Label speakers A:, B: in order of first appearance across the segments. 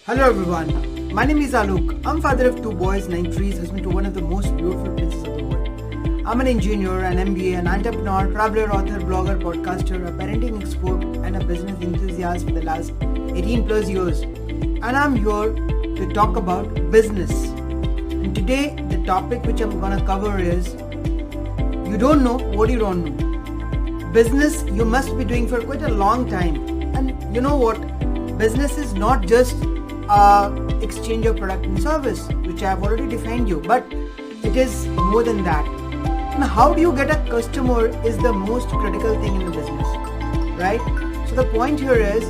A: Hello everyone, my name is Alok. I'm father of two boys, 9 trees, husband to one of the most beautiful places of the world. I'm an engineer, an MBA, an entrepreneur, traveler, author, blogger, podcaster, a parenting expert, and a business enthusiast for the last 18 plus years. And I'm here to talk about business. And today, the topic which I'm gonna cover is you don't know what you don't know. Business you must be doing for quite a long time. And you know what? Business is not just exchange of product and service, which I have already defined you, but it is more than that. And how do you get a customer is the most critical thing in the business, right? So the point here is,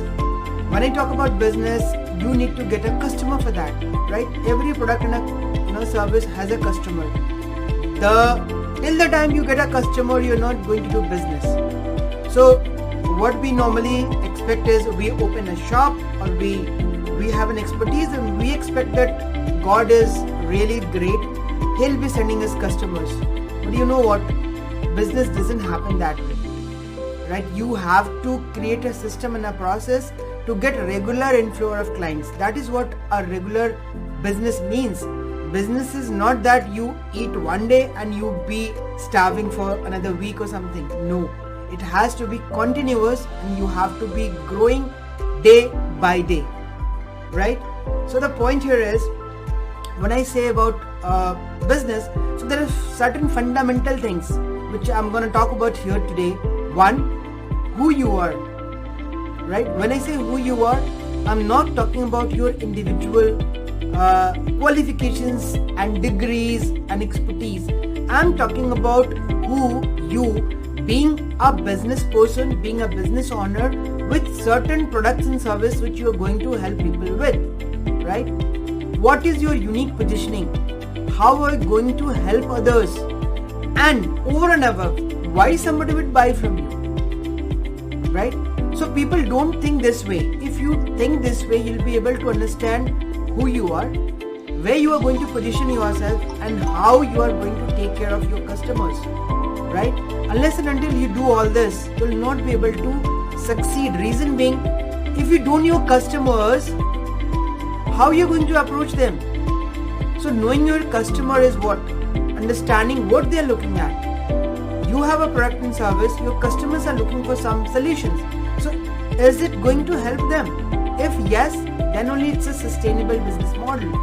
A: when I talk about business, you need to get a customer for that, right? Every product and a service has a customer. Till the time you get a customer, you're not going to do business. So what we normally expect is we open a shop or we have an expertise and we expect that God is really great. He'll be sending us customers. But you know what? Business doesn't happen that way, right? You have to create a system and a process to get regular inflow of clients. That is what a regular business means. Business is not that you eat one day and you be starving for another week or something. No, it has to be continuous and you have to be growing day by day, right? So the point here is, when I say about business, so there are certain fundamental things which I'm going to talk about here today. One, who you are, right? When I say who you are, I'm not talking about your individual qualifications and degrees and expertise. I'm talking about who you, being a business person, being a business owner with certain products and service which you are going to help people with, right? What is your unique positioning? How are you going to help others? And over and above, why somebody would buy from you, right? So people don't think this way. If you think this way, you'll be able to understand who you are, where you are going to position yourself, and how you are going to take care of your customers, right? Unless and until you do all this, you will not be able to succeed. Reason being, if you don't know your customers, how are you going to approach them? So knowing your customer is what? Understanding what they are looking at. You have a product and service, your customers are looking for some solutions. So is it going to help them? If yes, then only it's a sustainable business model.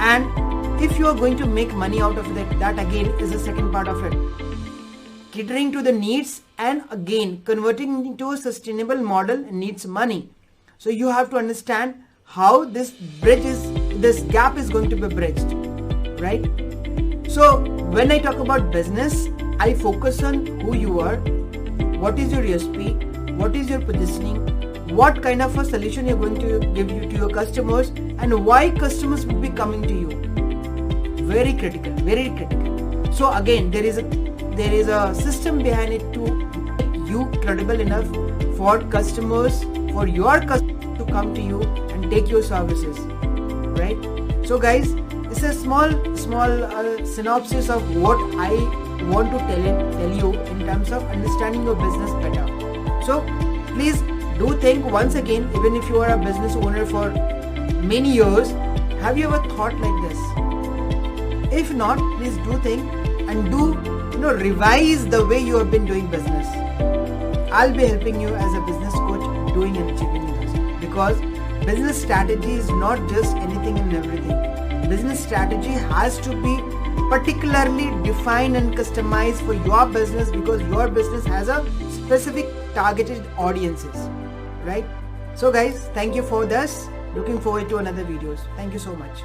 A: And if you are going to make money out of it, that again is the second part of it. Catering to the needs and again converting into a sustainable model needs money. So you have to understand how this gap is going to be bridged, right? So when I talk about business, I focus on who you are, what is your USP, what is your positioning, what kind of a solution you're going to give you to your customers, and why customers will be coming to you. Very critical, very critical. So again, there is a system behind it to make you credible enough for customers, for your customers to come to you and take your services, right? So guys, this is a small synopsis of what I want to tell you in terms of understanding your business better. So please do think once again, even if you are a business owner for many years, have you ever thought like this? If not, please do think and do revise the way you have been doing business. I'll be helping you as a business coach doing and achieving this, because business strategy is not just anything and everything. Business strategy has to be particularly defined and customized for your business, because your business has a specific targeted audiences, right? So guys, thank you for this. Looking forward to another videos. Thank you so much.